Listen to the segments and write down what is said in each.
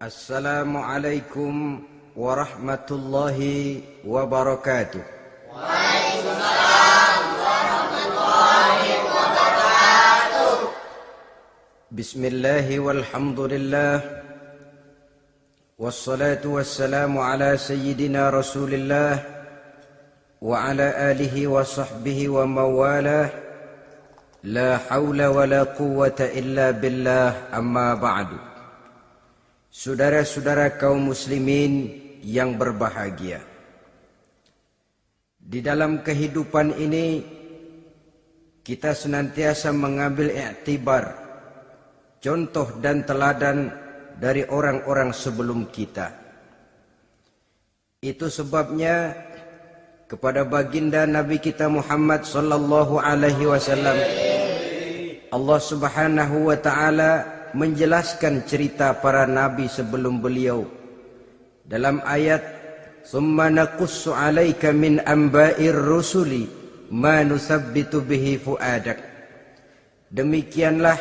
Assalamualaikum warahmatullahi wabarakatuh. Waalaikumsalam warahmatullahi wabarakatuh. Bismillahi walhamdulillah. Wassalatu wassalamu ala sayyidina Rasulillah wa ala alihi wa sahbihi wa mawalah. La hawla wa la quwwata illa billah, amma ba'du. Saudara-saudara kaum muslimin yang berbahagia, di dalam kehidupan ini kita senantiasa mengambil iktibar, contoh dan teladan dari orang-orang sebelum kita. Itu sebabnya kepada baginda Nabi kita Muhammad sallallahu alaihi wasallam Allah Subhanahu wa taala menjelaskan cerita para nabi sebelum beliau dalam ayat "Tsumma naqussu 'alaika min amba'ir rusuli ma nusabbitu bihi fu'adak." Demikianlah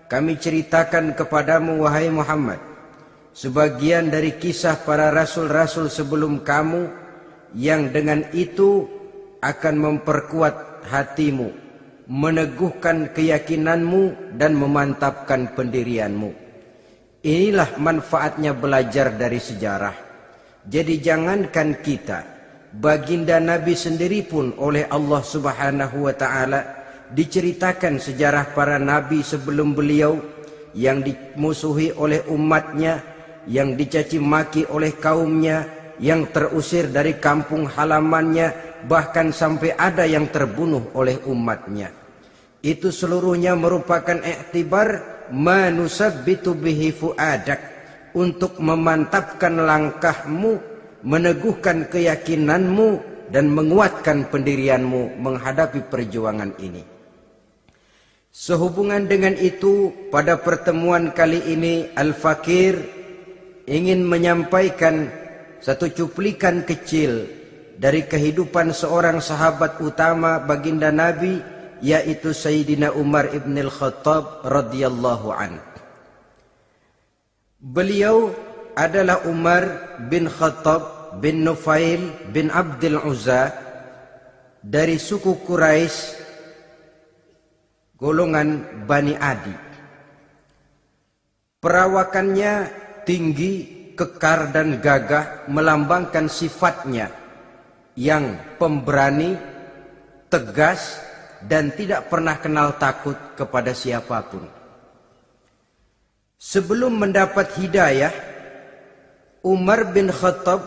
kami ceritakan kepadamu wahai Muhammad sebagian dari kisah para rasul-rasul sebelum kamu yang dengan itu akan memperkuat hatimu, meneguhkan keyakinanmu dan memantapkan pendirianmu. Inilah manfaatnya belajar dari sejarah. Jadi jangankan kita, baginda Nabi sendiri pun oleh Allah Subhanahu wa taala diceritakan sejarah para nabi sebelum beliau yang dimusuhi oleh umatnya, yang dicaci maki oleh kaumnya, yang terusir dari kampung halamannya, bahkan sampai ada yang terbunuh oleh umatnya. Itu seluruhnya merupakan iktibar manusabbitu bihi fu'adak, untuk memantapkan langkahmu, meneguhkan keyakinanmu dan menguatkan pendirianmu menghadapi perjuangan ini. Sehubungan dengan itu, pada pertemuan kali ini Al-Fakir ingin menyampaikan satu cuplikan kecil dari kehidupan seorang sahabat utama baginda Nabi, yaitu Sayyidina Umar ibn al-Khattab radhiyallahu an. Beliau adalah Umar bin Khattab bin Nufail bin Abdul Uzza dari suku Quraisy golongan Bani Adi. Perawakannya tinggi, kekar dan gagah, melambangkan sifatnya yang pemberani, tegas, dan tidak pernah kenal takut kepada siapapun. Sebelum mendapat hidayah, Umar bin Khattab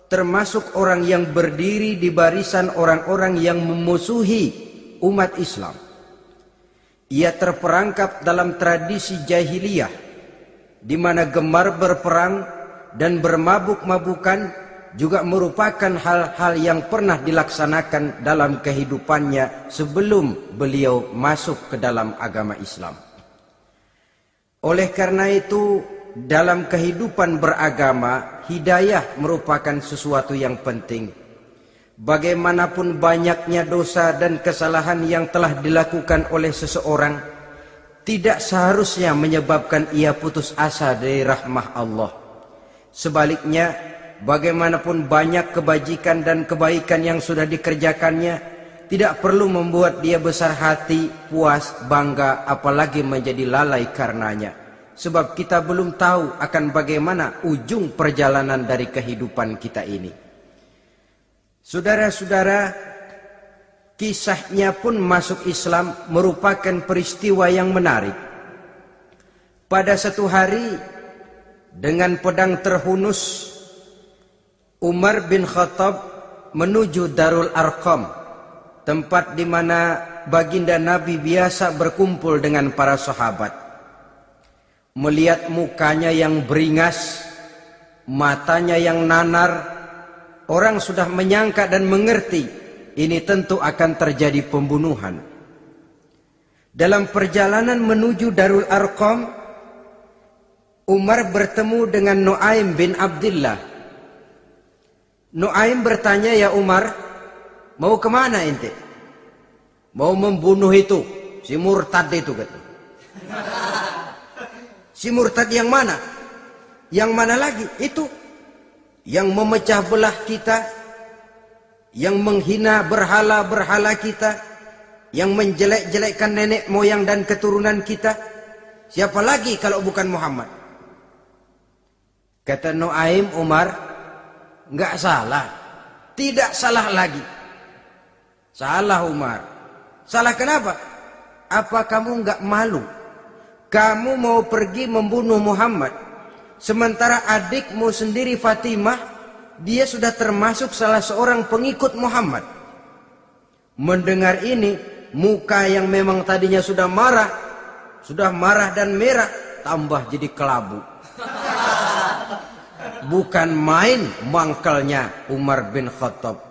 termasuk orang yang berdiri di barisan orang-orang yang memusuhi umat Islam. Ia terperangkap dalam tradisi jahiliyah, di mana gemar berperang dan bermabuk-mabukan juga merupakan hal-hal yang pernah dilaksanakan dalam kehidupannya sebelum beliau masuk ke dalam agama Islam. Oleh karena itu, dalam kehidupan beragama, hidayah merupakan sesuatu yang penting. Bagaimanapun banyaknya dosa dan kesalahan yang telah dilakukan oleh seseorang, tidak seharusnya menyebabkan ia putus asa dari rahmah Allah. Sebaliknya, bagaimanapun banyak kebajikan dan kebaikan yang sudah dikerjakannya, tidak perlu membuat dia besar hati, puas, bangga, apalagi menjadi lalai karenanya. Sebab kita belum tahu akan bagaimana ujung perjalanan dari kehidupan kita ini. Saudara-saudara, kisahnya pun masuk Islam merupakan peristiwa yang menarik. Pada satu hari, dengan pedang terhunus, Umar bin Khattab menuju Darul Arqam, tempat di mana baginda Nabi biasa berkumpul dengan para sahabat. Melihat mukanya yang beringas, matanya yang nanar, orang sudah menyangka dan mengerti ini tentu akan terjadi pembunuhan. Dalam perjalanan menuju Darul Arqam, Umar bertemu dengan Nuaim bin Abdullah. Nuaim bertanya, "Ya Umar, mau kemana ente?" "Mau membunuh itu, si murtad itu," kata. "Si murtad yang mana?" Yang mana lagi? Itu yang memecah belah kita, yang menghina berhala-berhala kita, yang menjelek-jelekkan nenek moyang dan keturunan kita. Siapa lagi kalau bukan Muhammad? Kata Nuaim Umar, enggak salah. Tidak salah lagi. Salah Umar. Salah kenapa? Apa kamu enggak malu? Kamu mau pergi membunuh Muhammad, sementara adikmu sendiri Fatimah, dia sudah termasuk salah seorang pengikut Muhammad. Mendengar ini, muka yang memang tadinya sudah marah dan merah, tambah jadi kelabu. Bukan main mangkelnya Umar bin Khattab.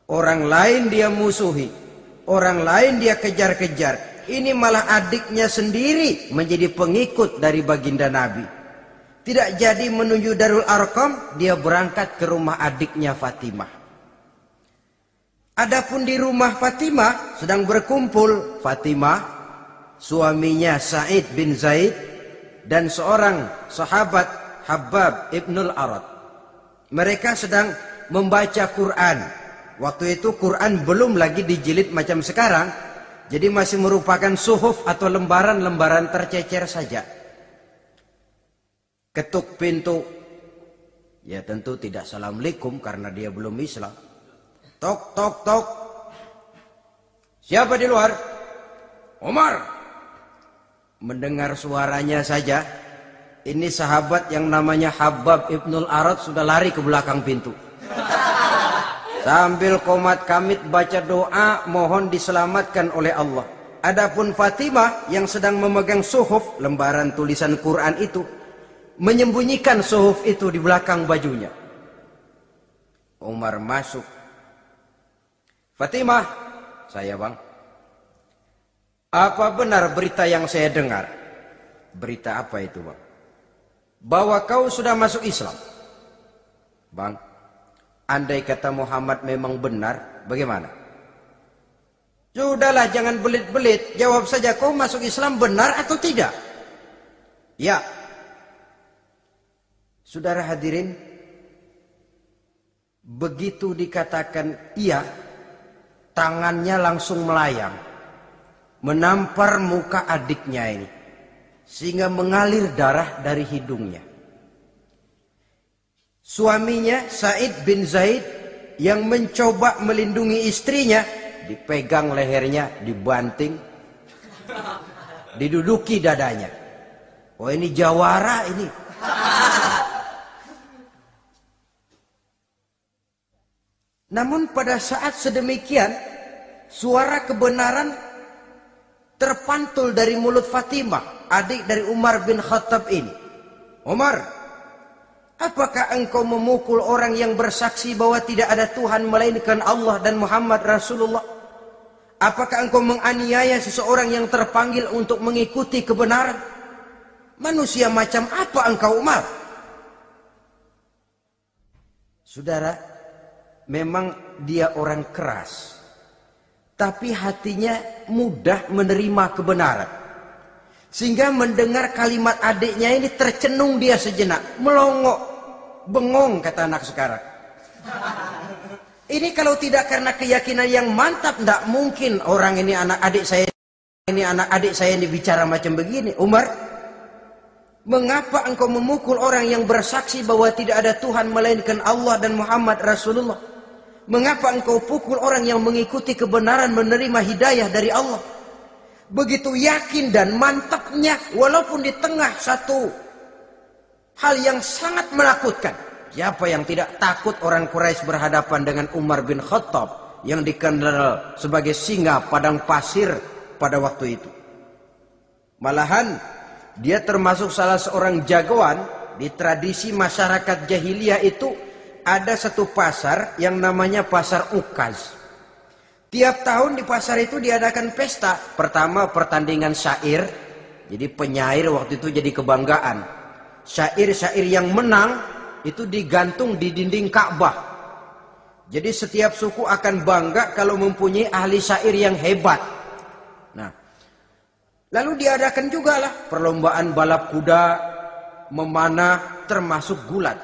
Orang lain dia musuhi, orang lain dia kejar-kejar. Ini malah adiknya sendiri menjadi pengikut dari baginda Nabi. Tidak jadi menuju Darul Arqam, dia berangkat ke rumah adiknya Fatimah. Adapun di rumah Fatimah sedang berkumpul Fatimah, suaminya Sa'id bin Zaid, dan seorang sahabat Habbab ibnul Arad. Mereka sedang membaca Quran. Waktu itu Quran belum lagi dijilid macam sekarang, jadi masih merupakan suhuf atau lembaran-lembaran tercecer saja. Ketuk pintu. Ya tentu tidak assalamualaikum karena dia belum Islam. Tok, tok, tok. Siapa di luar? Umar. Mendengar suaranya saja, ini sahabat yang namanya Habbab ibnul Arad sudah lari ke belakang pintu. Sambil komat kamit baca doa mohon diselamatkan oleh Allah. Adapun Fatimah yang sedang memegang suhuf, lembaran tulisan Quran itu, menyembunyikan suhuf itu di belakang bajunya. Umar masuk. Fatimah, saya bang. Apa benar berita yang saya dengar? Berita apa itu bang? Bahwa kau sudah masuk Islam. Bang, andai kata Muhammad memang benar, bagaimana? Sudahlah, jangan belit-belit. Jawab saja, kau masuk Islam benar atau tidak? Ya. Saudara hadirin, begitu dikatakan iya, tangannya langsung melayang, menampar muka adiknya ini, sehingga mengalir darah dari hidungnya. Suaminya Sa'id bin Zaid yang mencoba melindungi istrinya, dipegang lehernya, dibanting, diduduki dadanya. Oh ini jawara ini. Namun pada saat sedemikian, suara kebenaran terpantul dari mulut Fatimah, adik dari Umar bin Khattab ini. Umar, apakah engkau memukul orang yang bersaksi bahwa tidak ada Tuhan melainkan Allah dan Muhammad Rasulullah? Apakah engkau menganiaya seseorang yang terpanggil untuk mengikuti kebenaran? Manusia macam apa engkau, Umar? Saudara, memang dia orang keras, tapi hatinya mudah menerima kebenaran. Sehingga mendengar kalimat adiknya ini tercenung dia sejenak, melongo, bengong kata anak sekarang. Ini kalau tidak karena keyakinan yang mantap, tidak mungkin orang ini anak adik saya ini bicara macam begini. Umar, mengapa engkau memukul orang yang bersaksi bahwa tidak ada Tuhan melainkan Allah dan Muhammad Rasulullah? Mengapa engkau pukul orang yang mengikuti kebenaran, menerima hidayah dari Allah? Begitu yakin dan mantapnya, walaupun di tengah satu hal yang sangat menakutkan. Siapa yang tidak takut orang Quraisy berhadapan dengan Umar bin Khattab yang dikenal sebagai singa padang pasir pada waktu itu? Malahan dia termasuk salah seorang jagoan di tradisi masyarakat jahiliyah itu. Ada satu pasar yang namanya pasar Ukaz. Tiap tahun di pasar itu diadakan pesta. Pertama pertandingan syair. Jadi penyair waktu itu jadi kebanggaan. Syair-syair yang menang itu digantung di dinding Ka'bah. Jadi setiap suku akan bangga kalau mempunyai ahli syair yang hebat. Nah, lalu diadakan juga lah perlombaan balap kuda, memanah, termasuk gulat.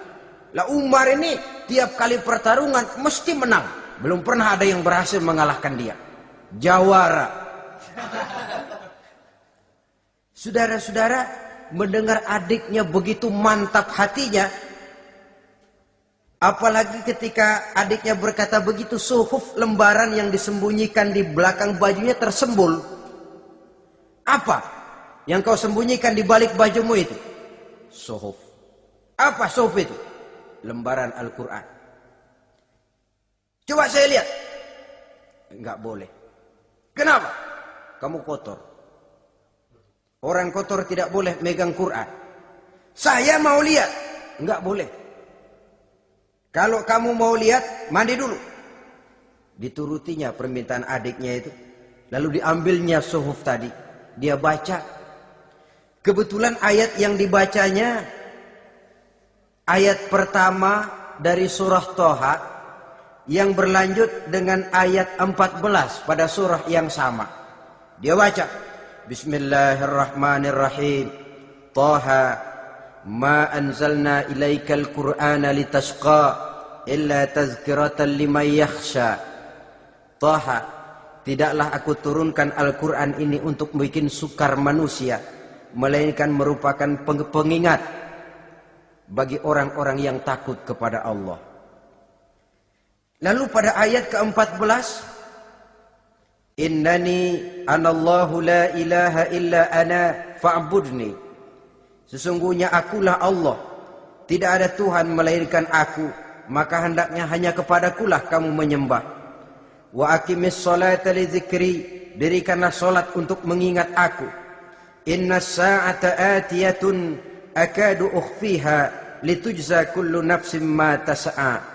Lah Umar ini tiap kali pertarungan mesti menang. Belum pernah ada yang berhasil mengalahkan dia. Jawara. Saudara-saudara, mendengar adiknya begitu mantap hatinya, apalagi ketika adiknya berkata begitu, suhuf, lembaran yang disembunyikan di belakang bajunya tersembul. Apa yang kau sembunyikan di balik bajumu itu? Suhuf. Apa suhuf itu? Lembaran Al-Quran. Coba saya lihat. Enggak boleh. Kenapa? Kamu kotor. Orang kotor tidak boleh megang Quran. Saya mau lihat. Enggak boleh. Kalau kamu mau lihat, mandi dulu. Diturutinya permintaan adiknya itu. Lalu diambilnya suhuf tadi. Dia baca. Kebetulan ayat yang dibacanya ayat pertama dari surah Toha yang berlanjut dengan ayat 14 pada surah yang sama. Dia baca, Bismillahirrahmanirrahim. Toha ma anzalna ilaikal Qur'ana litashqa illa tazkiratan liman yakhsha. Toha, tidaklah aku turunkan Al-Quran ini untuk bikin sukar manusia, melainkan merupakan pengingat bagi orang-orang yang takut kepada Allah. Lalu pada ayat ke-14, Innani anallahu la ilaha illa ana fa'budni. Sesungguhnya akulah Allah, tidak ada Tuhan melainkan aku, maka hendaknya hanya kepadakulah kamu menyembah. Wa aqimis sholata li dzikri, dirikanlah salat untuk mengingat aku. Innas sa'ata atiyatun akadu ukhfiha litujza kullu nafsin ma tas'a.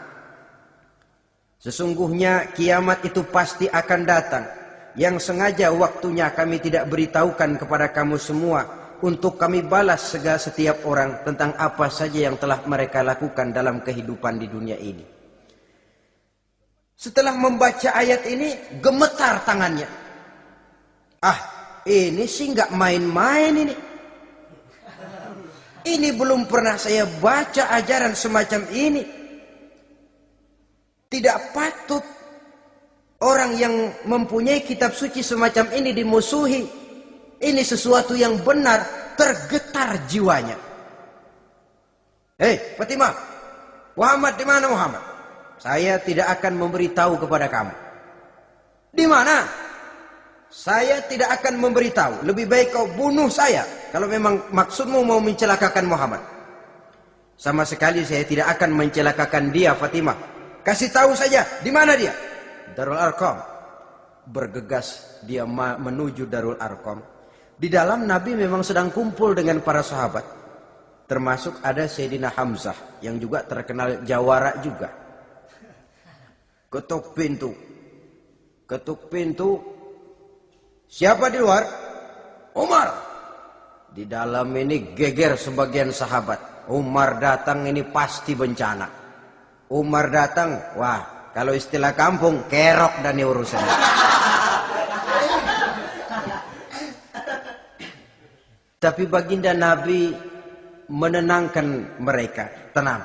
Sesungguhnya kiamat itu pasti akan datang, yang sengaja waktunya kami tidak beritahukan kepada kamu semua, untuk kami balas segala setiap orang tentang apa saja yang telah mereka lakukan dalam kehidupan di dunia ini. Setelah membaca ayat ini, gemetar tangannya. Ah, ini sih nggak main-main ini. Ini belum pernah saya baca ajaran semacam ini. Tidak patut orang yang mempunyai kitab suci semacam ini dimusuhi. Ini sesuatu yang benar, tergetar jiwanya. Hei, Fatimah, Muhammad di mana Muhammad? Saya tidak akan memberitahu kepada kamu. Di mana? Saya tidak akan memberitahu. Lebih baik kau bunuh saya kalau memang maksudmu mau mencelakakan Muhammad. Sama sekali saya tidak akan mencelakakan dia, Fatimah. Kasih tahu saja, di mana dia? Darul Arqam. Bergegas dia menuju Darul Arqam. Di dalam Nabi memang sedang kumpul dengan para sahabat. Termasuk ada Sayyidina Hamzah yang juga terkenal jawara juga. Ketuk pintu. Ketuk pintu. Siapa di luar? Umar. Di dalam ini geger sebagian sahabat. Umar datang ini pasti bencana. Umar datang, wah, kalau istilah kampung, kerok dan urusannya. Tapi baginda Nabi menenangkan mereka. Tenang,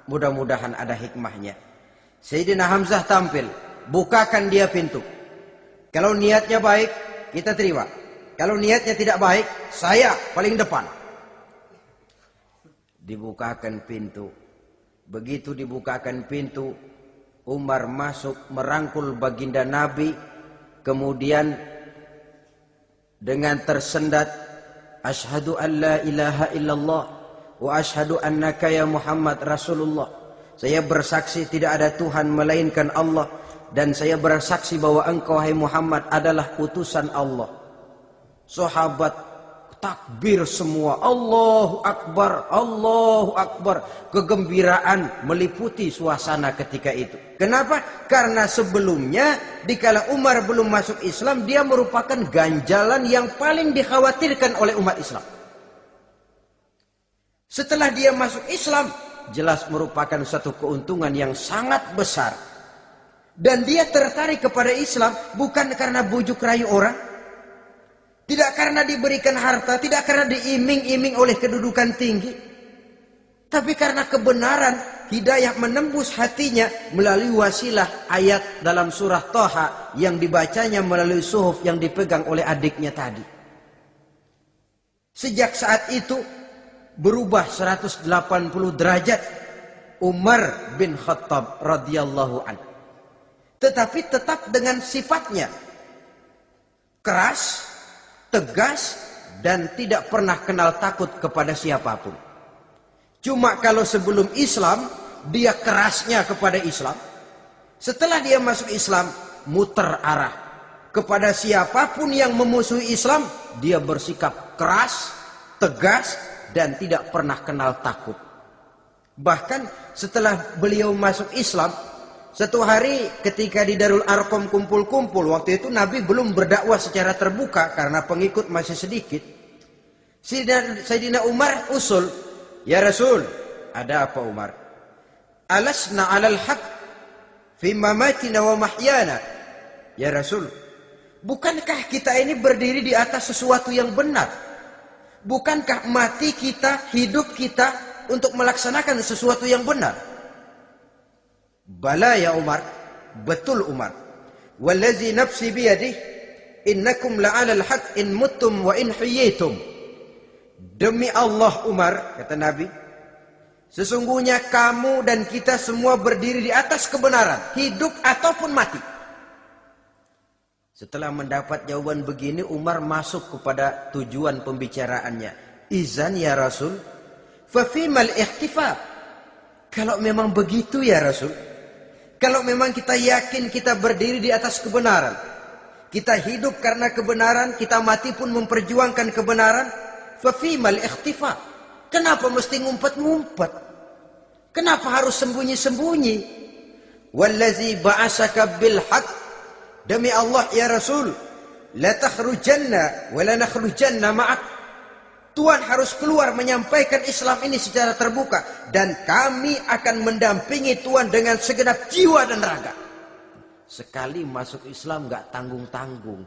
mudah-mudahan ada hikmahnya. Sayyidina Hamzah tampil, bukakan dia pintu. Kalau niatnya baik, kita terima. Kalau niatnya tidak baik, saya paling depan. Dibukakan pintu. Begitu dibukakan pintu, Umar masuk merangkul baginda Nabi. Kemudian dengan tersendat, Asyhadu an la ilaha illallah wa asyhadu annaka ya Muhammad Rasulullah. Saya bersaksi tidak ada Tuhan melainkan Allah, dan saya bersaksi bahwa engkau hai Muhammad adalah utusan Allah. Sahabat takbir semua, Allahu Akbar, Allahu Akbar. Kegembiraan meliputi suasana ketika itu. Kenapa? Karena sebelumnya dikala Umar belum masuk Islam, dia merupakan ganjalan yang paling dikhawatirkan oleh umat Islam. Setelah dia masuk Islam, jelas merupakan satu keuntungan yang sangat besar. Dan dia tertarik kepada Islam bukan karena bujuk rayu orang, tidak karena diberikan harta, tidak karena diiming-iming oleh kedudukan tinggi. Tapi karena kebenaran, hidayah menembus hatinya melalui wasilah ayat dalam surah Thaha yang dibacanya melalui suhuf yang dipegang oleh adiknya tadi. Sejak saat itu berubah 180 derajat Umar bin Khattab radhiyallahu anhu. Tetapi tetap dengan sifatnya keras, tegas, dan tidak pernah kenal takut kepada siapapun. Cuma kalau sebelum Islam, dia kerasnya kepada Islam. Setelah dia masuk Islam, muter arah. Kepada siapapun yang memusuhi Islam, dia bersikap keras, tegas, dan tidak pernah kenal takut. Bahkan setelah beliau masuk Islam, satu hari ketika di Darul Arqam kumpul-kumpul, waktu itu Nabi belum berdakwah secara terbuka karena pengikut masih sedikit. Sayyidina Umar usul, "Ya Rasul, ada apa Umar? Alasna 'alal haq fi mamatina wa mahyana?" Ya Rasul, bukankah kita ini berdiri di atas sesuatu yang benar? Bukankah mati kita, hidup kita untuk melaksanakan sesuatu yang benar? Bala ya Umar, betul Umar. Wallazi nafsi biyadih, innakum la'alal haq in muttum wa in huyyitum. Demi Allah Umar, kata Nabi, sesungguhnya kamu dan kita semua berdiri di atas kebenaran, hidup ataupun mati. Setelah mendapat jawaban begini, Umar masuk kepada tujuan pembicaraannya. Izan ya Rasul, fafimal ikhtifa. Kalau memang begitu ya Rasul, kalau memang kita yakin kita berdiri di atas kebenaran, kita hidup karena kebenaran, kita mati pun memperjuangkan kebenaran, fafimal ikhtifa. Kenapa mesti ngumpet-ngumpet? Kenapa harus sembunyi-sembunyi? Wallazi ba'asaka bil haq, demi Allah ya Rasul, la takhrujanna wa la nakhrujanna ma'ak. Tuhan harus keluar menyampaikan Islam ini secara terbuka, dan kami akan mendampingi Tuhan dengan segenap jiwa dan raga. Sekali masuk Islam gak tanggung-tanggung.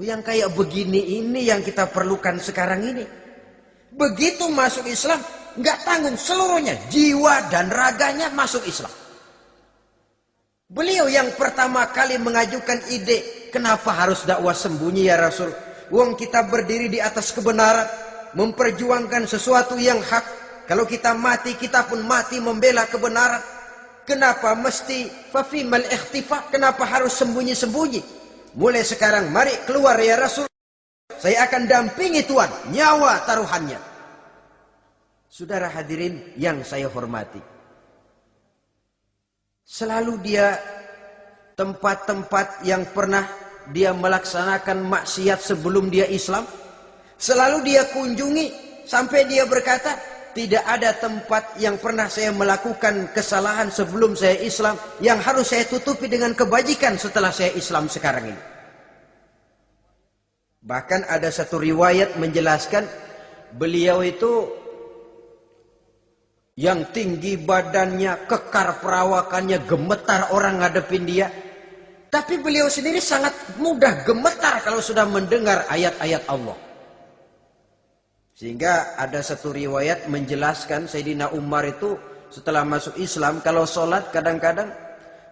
Yang kayak begini ini yang kita perlukan sekarang ini. Begitu masuk Islam gak tanggung seluruhnya, jiwa dan raganya masuk Islam. Beliau yang pertama kali mengajukan ide, kenapa harus dakwah sembunyi ya Rasul? Wong kita berdiri di atas kebenaran, memperjuangkan sesuatu yang hak. Kalau kita mati, kita pun mati membela kebenaran. Kenapa mesti fafimal ikhtifa? Kenapa harus sembunyi-sembunyi? Mulai sekarang mari keluar ya Rasul. Saya akan dampingi Tuhan, nyawa taruhannya. Saudara hadirin yang saya hormati, selalu dia tempat-tempat yang pernah dia melaksanakan maksiat sebelum dia Islam, selalu dia kunjungi sampai dia berkata, tidak ada tempat yang pernah saya melakukan kesalahan sebelum saya Islam yang harus saya tutupi dengan kebajikan setelah saya Islam sekarang ini. Bahkan ada satu riwayat menjelaskan beliau itu yang tinggi badannya, kekar perawakannya, gemetar orang ngadepin dia. Tapi beliau sendiri sangat mudah gemetar kalau sudah mendengar ayat-ayat Allah. Sehingga ada satu riwayat menjelaskan Sayyidina Umar itu setelah masuk Islam, kalau sholat kadang-kadang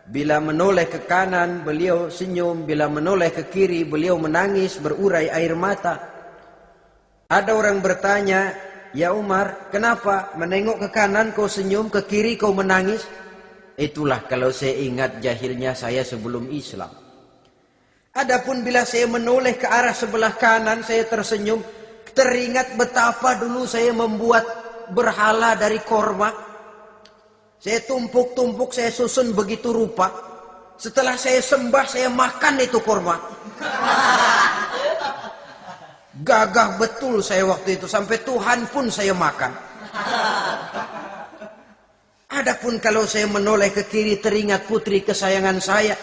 bila menoleh ke kanan beliau senyum, bila menoleh ke kiri beliau menangis berurai air mata. Ada orang bertanya, ya Umar, kenapa menengok ke kanan kau senyum, ke kiri kau menangis? Itulah kalau saya ingat jahilnya saya sebelum Islam. Adapun bila saya menoleh ke arah sebelah kanan, saya tersenyum, teringat betapa dulu saya membuat berhala dari korma. Saya tumpuk-tumpuk, saya susun begitu rupa. Setelah saya sembah, saya makan itu korma. Gagah betul saya waktu itu, sampai Tuhan pun saya makan. Adapun kalau saya menoleh ke kiri, teringat putri kesayangan saya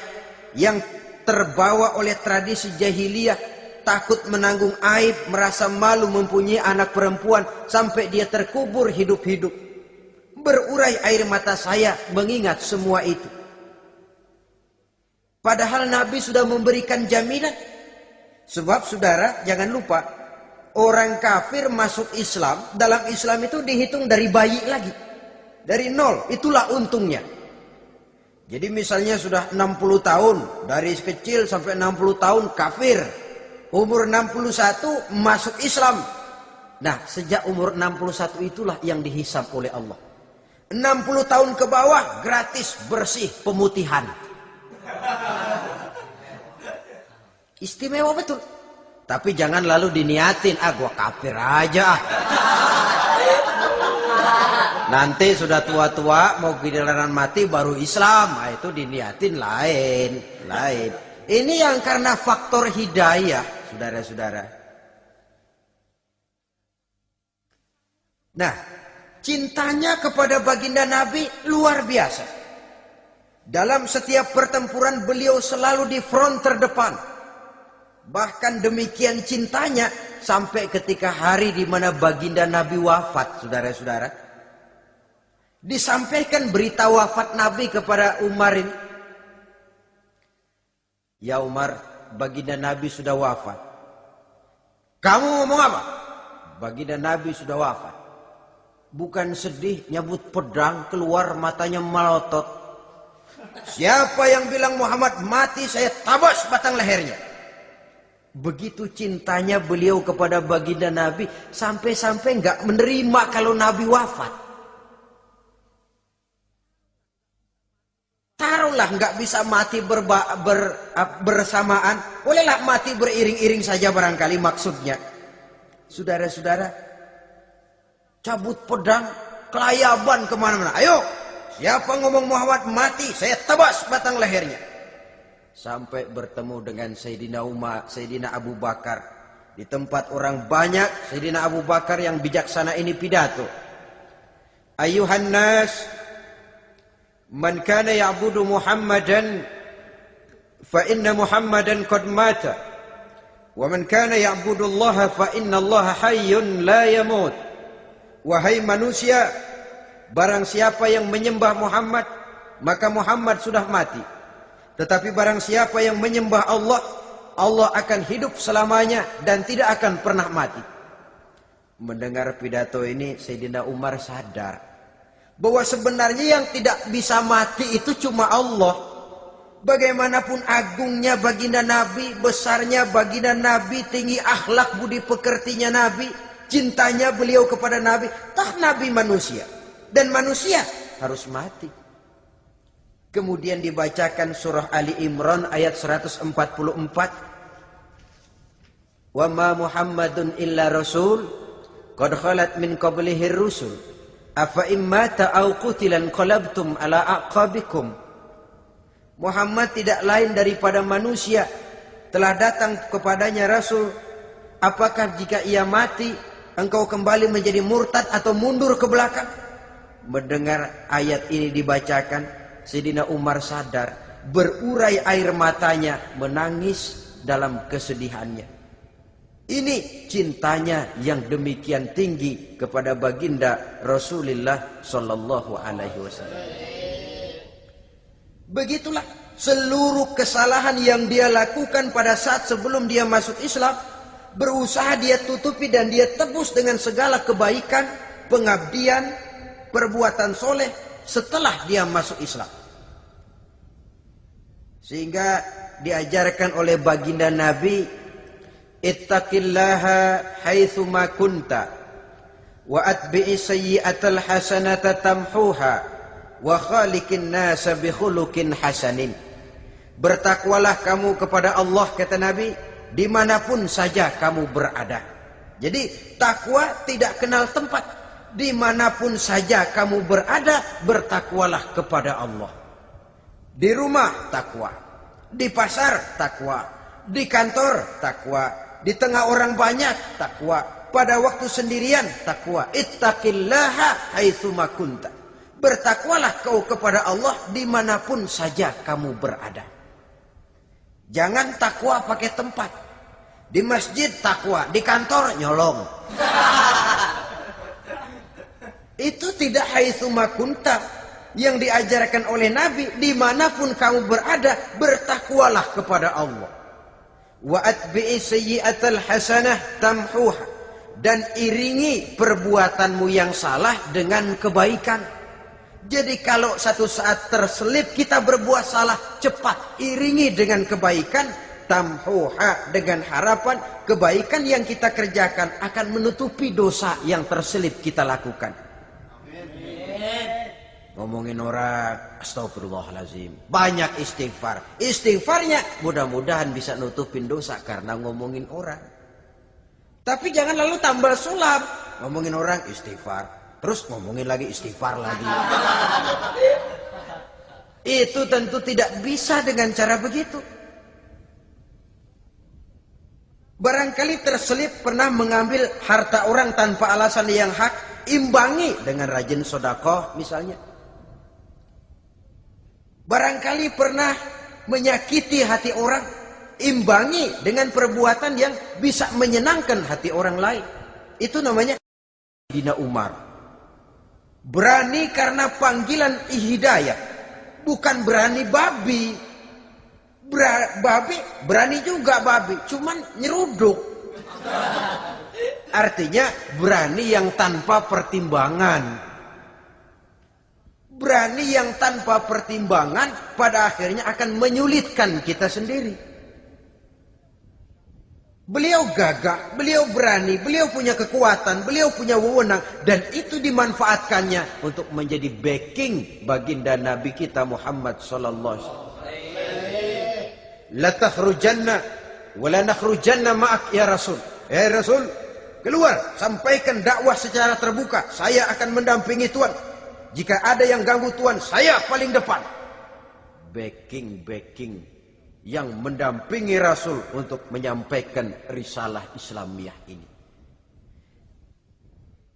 yang terbawa oleh tradisi jahiliyah, takut menanggung aib, merasa malu mempunyai anak perempuan sampai dia terkubur hidup-hidup. Berurai air mata saya mengingat semua itu. Padahal Nabi sudah memberikan jaminan. Sebab saudara jangan lupa, Orang kafir masuk Islam, dalam Islam itu dihitung dari bayi lagi. Dari nol, itulah untungnya. Jadi misalnya sudah 60 tahun, dari kecil sampai 60 tahun kafir. Umur 61 masuk Islam. Nah, sejak umur 61 itulah yang dihisab oleh Allah. 60 tahun ke bawah gratis bersih pemutihan. Istimewa betul. Tapi jangan lalu diniatin, gua kafir aja. Nanti sudah tua-tua mau giliran mati baru Islam. Nah, itu diniatin lain. Ini yang karena faktor hidayah, saudara-saudara. Nah, cintanya kepada baginda Nabi luar biasa. Dalam setiap pertempuran beliau selalu di front terdepan. Bahkan demikian cintanya sampai ketika hari di mana baginda Nabi wafat, saudara-saudara. Disampaikan berita wafat Nabi kepada Umar ini. Ya Umar, baginda Nabi sudah wafat. Kamu ngomong apa? Baginda Nabi sudah wafat. Bukan sedih, nyabut pedang, keluar matanya melotot. Siapa yang bilang Muhammad mati, saya tabas batang lehernya. Begitu cintanya beliau kepada baginda Nabi, sampai-sampai nggak menerima kalau Nabi wafat. Taruhlah nggak bisa mati bersamaan, bolehlah mati beriring-iring saja barangkali maksudnya. Saudara-saudara, cabut pedang, kelayaban kemana-mana. Ayo, siapa ngomong Muhammad mati, saya tebas batang lehernya. Sampai bertemu dengan Sayyidina Umar, Sayyidina Abu Bakar. Di tempat orang banyak, Sayyidina Abu Bakar yang bijaksana ini pidato. Ayuhan nas, man kana ya'budu Muhammadan fa inna Muhammadan qad mata wa man kana ya'budu Allah fa inna Allah hayyun la yamut. Wahai manusia, barang siapa yang menyembah Muhammad, maka Muhammad sudah mati. Tetapi barang siapa yang menyembah Allah, Allah akan hidup selamanya dan tidak akan pernah mati. Mendengar pidato ini, Sayyidina Umar sadar bahwa sebenarnya yang tidak bisa mati itu cuma Allah. Bagaimanapun agungnya baginda Nabi, besarnya baginda Nabi, tinggi akhlak budi pekertinya Nabi, cintanya beliau kepada Nabi, tak Nabi manusia. Dan manusia harus mati. Kemudian dibacakan surah Ali Imran ayat 144. Wa ma Muhammadun illa rasul qad khalat min qablihi rusul. Afa immata au qutilan qalabtum ala aqabikum. Muhammad tidak lain daripada manusia, telah datang kepadanya rasul. Apakah jika ia mati engkau kembali menjadi murtad atau mundur ke belakang? Mendengar ayat ini dibacakan, Sayyidina Umar sadar, berurai air matanya, menangis dalam kesedihannya. Ini cintanya yang demikian tinggi kepada baginda Rasulullah Sallallahu Alaihi Wasallam. Begitulah seluruh kesalahan yang dia lakukan pada saat sebelum dia masuk Islam, berusaha dia tutupi dan dia tebus dengan segala kebaikan, pengabdian, perbuatan soleh setelah dia masuk Islam. Sehingga diajarkan oleh baginda Nabi, ittaqillaha haitsu ma kunta wa atbi'i sayyi'atal hasanata tamhuha wa khaliqin nasa bi khuluqin hasanin. Bertakwalah kamu kepada Allah, kata Nabi, dimanapun saja kamu berada. Jadi takwa tidak kenal tempat. Dimanapun saja kamu berada, bertakwalah kepada Allah. Di rumah takwa, di pasar takwa, di kantor takwa, di tengah orang banyak takwa, pada waktu sendirian takwa. Ittaqillaha haitsu ma kunta. Bertakwalah kau kepada Allah dimanapun saja kamu berada. Jangan takwa pakai tempat. Di masjid takwa, di kantor nyolong. Itu tidak haitsu ma kunta. Yang diajarkan oleh Nabi, dimanapun kamu berada, bertakwalah kepada Allah. Wa atbi'i sayyi'atal hasanah tamhuha. dan iringi perbuatanmu yang salah dengan kebaikan. Jadi kalau satu saat terselip kita berbuat salah, cepat iringi dengan kebaikan, tamhuha, dengan harapan kebaikan yang kita kerjakan akan menutupi dosa yang terselip kita lakukan. Ngomongin orang, astagfirullahaladzim, banyak istighfar. Istighfarnya mudah-mudahan bisa nutupin dosa karena ngomongin orang. Tapi jangan lalu tambal sulap, ngomongin orang istighfar, terus ngomongin lagi istighfar lagi. Itu tentu tidak bisa dengan cara begitu. Barangkali terselip pernah mengambil harta orang tanpa alasan yang hak, imbangi dengan rajin sedekah misalnya. Barangkali pernah menyakiti hati orang, imbangi dengan perbuatan yang bisa menyenangkan hati orang lain. Itu namanya Sayyidina Umar. Berani karena panggilan hidayah, bukan berani babi. Berani juga babi, cuman nyeruduk. Artinya berani yang tanpa pertimbangan. Berani yang tanpa pertimbangan pada akhirnya akan menyulitkan kita sendiri. Beliau gagah, beliau berani, beliau punya kekuatan, beliau punya wewenang, dan itu dimanfaatkannya untuk menjadi backing baginda Nabi kita Muhammad sallallahu alaihi wasallam. La takhrujanna wa la nakhrujanna ma'ak ya Rasul. Rasul, keluar, sampaikan dakwah secara terbuka. Saya akan mendampingi Tuhan. Jika ada yang ganggu Tuhan, saya paling depan. Backing yang mendampingi Rasul untuk menyampaikan risalah Islamiyah ini.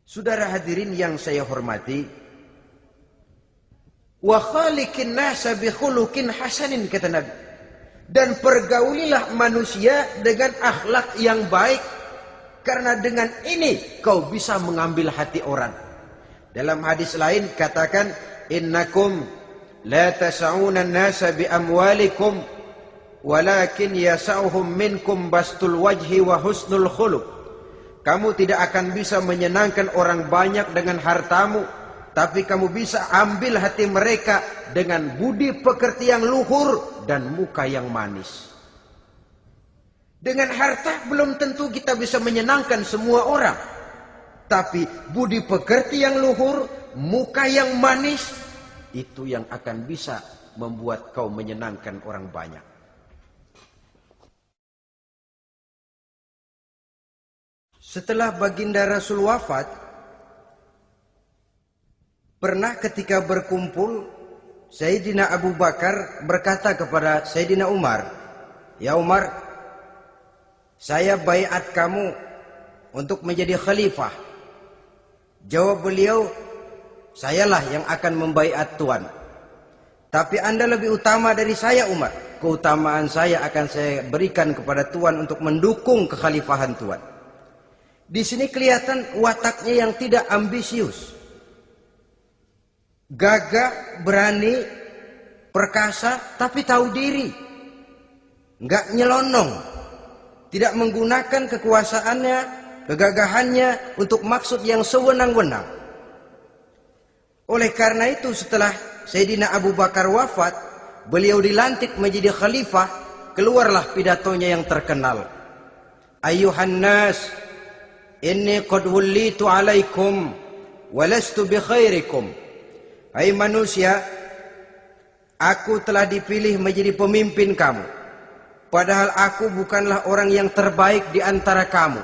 Saudara hadirin yang saya hormati, wa khaliqin nasa bi khuluqin hasanin, kata Nabi. Dan pergaulilah manusia dengan akhlak yang baik, karena dengan ini kau bisa mengambil hati orang. Dalam hadis lain katakan, innakum la tas'una an-nasa bi amwalikum walakin yas'uhum minkum bastul wajhi wa husnul khuluq. Kamu tidak akan bisa menyenangkan orang banyak dengan hartamu, tapi kamu bisa ambil hati mereka dengan budi pekerti yang luhur dan muka yang manis. Dengan harta belum tentu kita bisa menyenangkan semua orang. Tapi budi pekerti yang luhur, muka yang manis, itu yang akan bisa membuat kau menyenangkan orang banyak. Setelah baginda Rasul wafat, pernah ketika berkumpul, Sayyidina Abu Bakar berkata kepada Sayyidina Umar, "Ya Umar, saya baiat kamu untuk menjadi khalifah." Jawab beliau, "Sayalah yang akan membaiat Tuan. Tapi Anda lebih utama dari saya, Umar. Keutamaan saya akan saya berikan kepada Tuan untuk mendukung kekhalifahan Tuan." Di sini kelihatan wataknya yang tidak ambisius. Gagah, berani, perkasa, tapi tahu diri. Enggak nyelonong. Tidak menggunakan kekuasaannya, kegagahannya untuk maksud yang sewenang-wenang. Oleh karena itu setelah Sayyidina Abu Bakar wafat, beliau dilantik menjadi khalifah, keluarlah pidatonya yang terkenal. Ayyuhan nas, inni qad wullitu alaikum walastu bi khairikum. Hai manusia, aku telah dipilih menjadi pemimpin kamu, padahal aku bukanlah orang yang terbaik di antara kamu.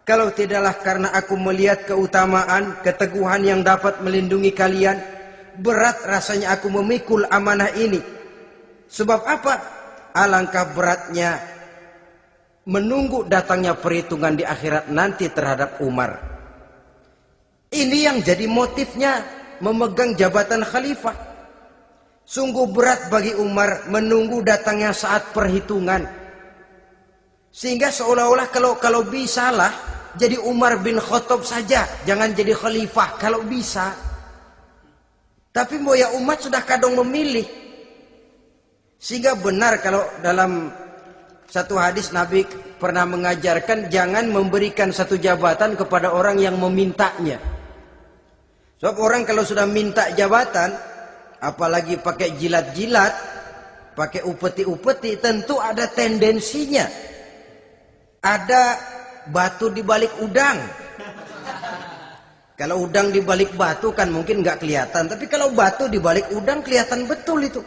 Kalau tidaklah karena aku melihat keutamaan, keteguhan yang dapat melindungi kalian, berat rasanya aku memikul amanah ini. Sebab apa? Alangkah beratnya menunggu datangnya perhitungan di akhirat nanti terhadap Umar. Ini yang jadi motifnya memegang jabatan khalifah. Sungguh berat bagi Umar menunggu datangnya saat perhitungan. Sehingga seolah-olah kalau bisalah jadi Umar bin Khattab saja, jangan jadi khalifah kalau bisa. Tapi moya umat sudah kadang memilih. Sehingga benar kalau dalam Satu hadis Nabi pernah mengajarkan jangan memberikan satu jabatan kepada orang yang memintanya. Sebab orang kalau sudah minta jabatan, apalagi pakai jilat-jilat, pakai upeti-upeti, tentu ada tendensinya. Ada batu di balik udang. Kalau udang di balik batu kan mungkin nggak kelihatan, tapi kalau batu di balik udang kelihatan betul itu.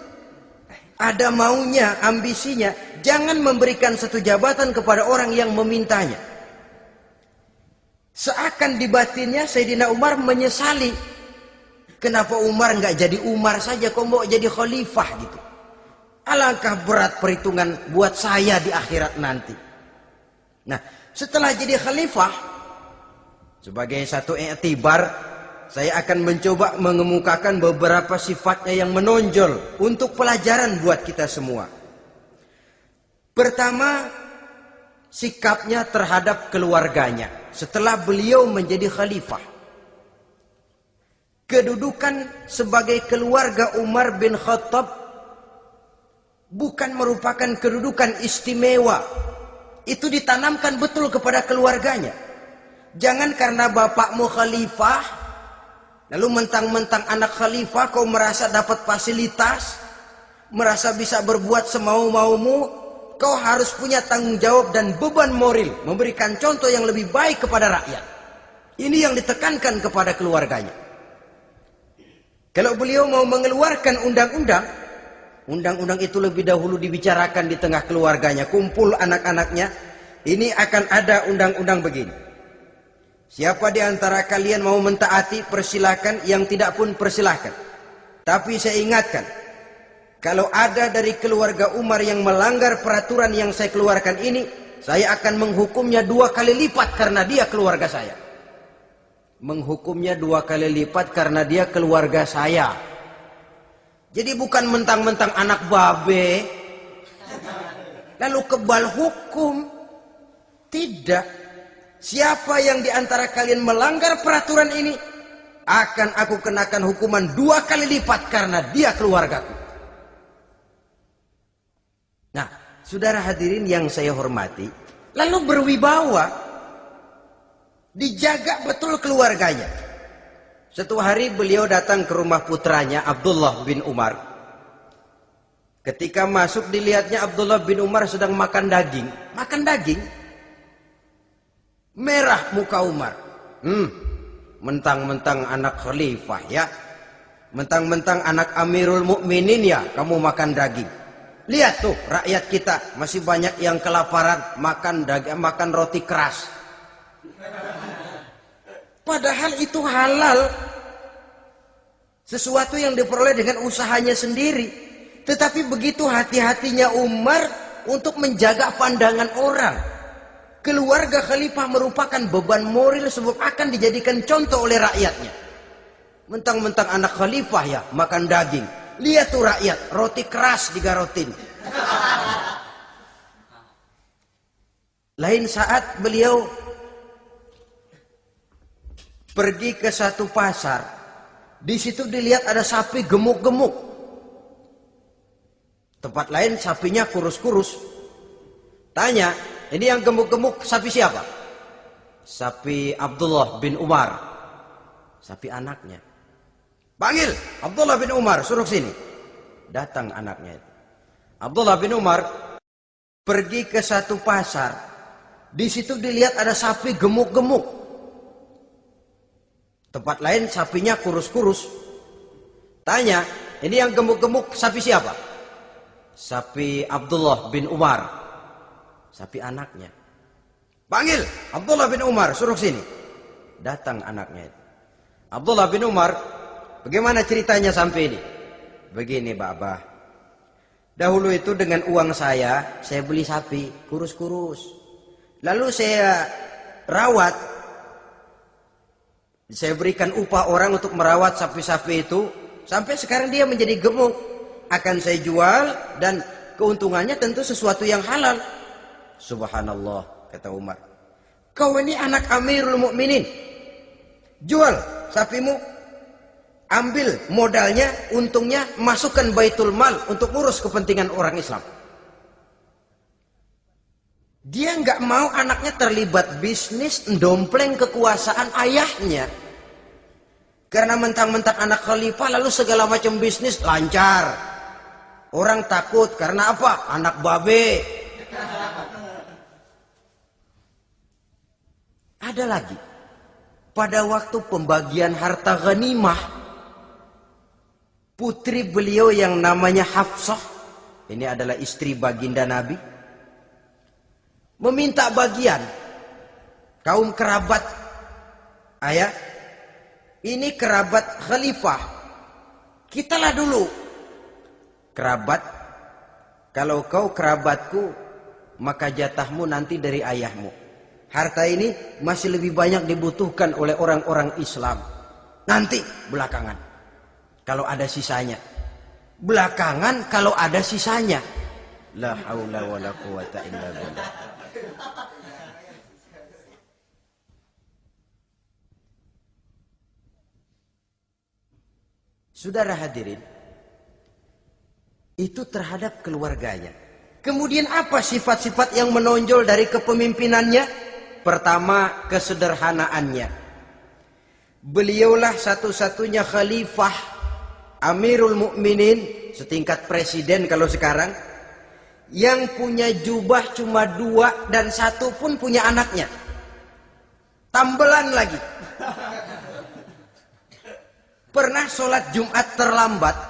Ada maunya, ambisinya. Jangan memberikan satu jabatan kepada orang yang memintanya. Seakan di batinnya Sayyidina Umar menyesali. Kenapa Umar nggak jadi Umar saja, kok mau jadi khalifah gitu. Alangkah berat perhitungan buat saya di akhirat nanti. Nah, setelah jadi khalifah, sebagai satu i'tibar, saya akan mencoba mengemukakan beberapa sifatnya yang menonjol untuk pelajaran buat kita semua. Pertama, sikapnya terhadap keluarganya setelah beliau menjadi khalifah. Kedudukan sebagai keluarga Umar bin Khattab bukan merupakan kedudukan istimewa. Itu ditanamkan betul kepada keluarganya. Jangan karena bapakmu khalifah, lalu mentang-mentang anak khalifah kau merasa dapat fasilitas, merasa bisa berbuat semau-maumu, kau harus punya tanggung jawab dan beban moral, memberikan contoh yang lebih baik kepada rakyat. Ini yang ditekankan kepada keluarganya. Kalau beliau mau mengeluarkan undang-undang, undang-undang itu lebih dahulu dibicarakan di tengah keluarganya, kumpul anak-anaknya, ini akan ada undang-undang begini. Siapa di antara kalian mau mentaati, persilakan. Yang tidak pun persilakan. Tapi saya ingatkan, kalau ada dari keluarga Umar yang melanggar peraturan yang saya keluarkan ini, saya akan menghukumnya 2 kali lipat karena dia keluarga saya. Menghukumnya 2 kali lipat karena dia keluarga saya. Jadi bukan mentang-mentang anak babe, lalu kebal hukum. Tidak. Siapa yang diantara kalian melanggar peraturan ini, akan aku kenakan hukuman 2 kali lipat karena dia keluargaku. Nah, saudara hadirin yang saya hormati, lalu berwibawa, dijaga betul keluarganya. Suatu hari beliau datang ke rumah putranya Abdullah bin Umar. Ketika masuk dilihatnya Abdullah bin Umar sedang makan daging. Makan daging. Merah muka Umar. Mentang-mentang anak khalifah ya. Mentang-mentang anak Amirul Mukminin ya, kamu makan daging. Lihat tuh rakyat kita masih banyak yang kelaparan, makan daging, makan roti keras. Padahal itu halal. Sesuatu yang diperoleh dengan usahanya sendiri. Tetapi begitu hati-hatinya Umar untuk menjaga pandangan orang. Keluarga khalifah merupakan beban moral sebab akan dijadikan contoh oleh rakyatnya. Mentang-mentang anak khalifah ya makan daging. Lihat tuh rakyat, roti keras digarotin. Lain saat beliau pergi ke satu pasar. Di situ dilihat ada sapi gemuk-gemuk. Tempat lain sapinya kurus-kurus. Tanya, ini yang gemuk-gemuk sapi siapa? Sapi Abdullah bin Umar. Sapi anaknya. Panggil Abdullah bin Umar, suruh sini. Datang anaknya itu. Abdullah bin Umar pergi ke satu pasar. Di situ dilihat ada sapi gemuk-gemuk. Tempat lain sapinya kurus-kurus. Tanya, ini yang gemuk-gemuk sapi siapa? Sapi Abdullah bin Umar. Sapi anaknya. Panggil Abdullah bin Umar, suruh sini. Datang anaknya itu. Abdullah bin Umar, bagaimana ceritanya sampai ini? Begini Bapak. Dahulu itu dengan uang saya beli sapi kurus-kurus. Lalu saya rawat. Saya berikan upah orang untuk merawat sapi-sapi itu. Sampai sekarang dia menjadi gemuk. Akan saya jual dan keuntungannya tentu sesuatu yang halal. Subhanallah, kata Umar. Kau ini anak Amirul Mukminin. Jual sapimu. Ambil modalnya, untungnya, masukkan baitul mal untuk urus kepentingan orang Islam. Dia nggak mau anaknya terlibat bisnis, ndompleng kekuasaan ayahnya. Karena mentang-mentang anak khalifah lalu segala macam bisnis lancar. Orang takut karena apa? Anak babe. Ada lagi. Pada waktu pembagian harta ghanimah, putri beliau yang namanya Hafsah, ini adalah istri baginda Nabi, meminta bagian. Kaum kerabat ayah, ini kerabat khalifah, kitalah dulu kerabat. Kalau kau kerabatku, maka jatahmu nanti dari ayahmu. Harta ini masih lebih banyak dibutuhkan oleh orang-orang Islam. Nanti belakangan kalau ada sisanya. Belakangan kalau ada sisanya. La haula wala quwata illa billah. Saudara hadirin, itu terhadap keluarganya. Kemudian apa sifat-sifat yang menonjol dari kepemimpinannya? Pertama, kesederhanaannya. Beliaulah satu-satunya khalifah, Amirul Mukminin, setingkat presiden kalau sekarang, yang punya jubah cuma 2 dan 1 pun punya anaknya. Tambelan lagi. Pernah sholat Jumat terlambat.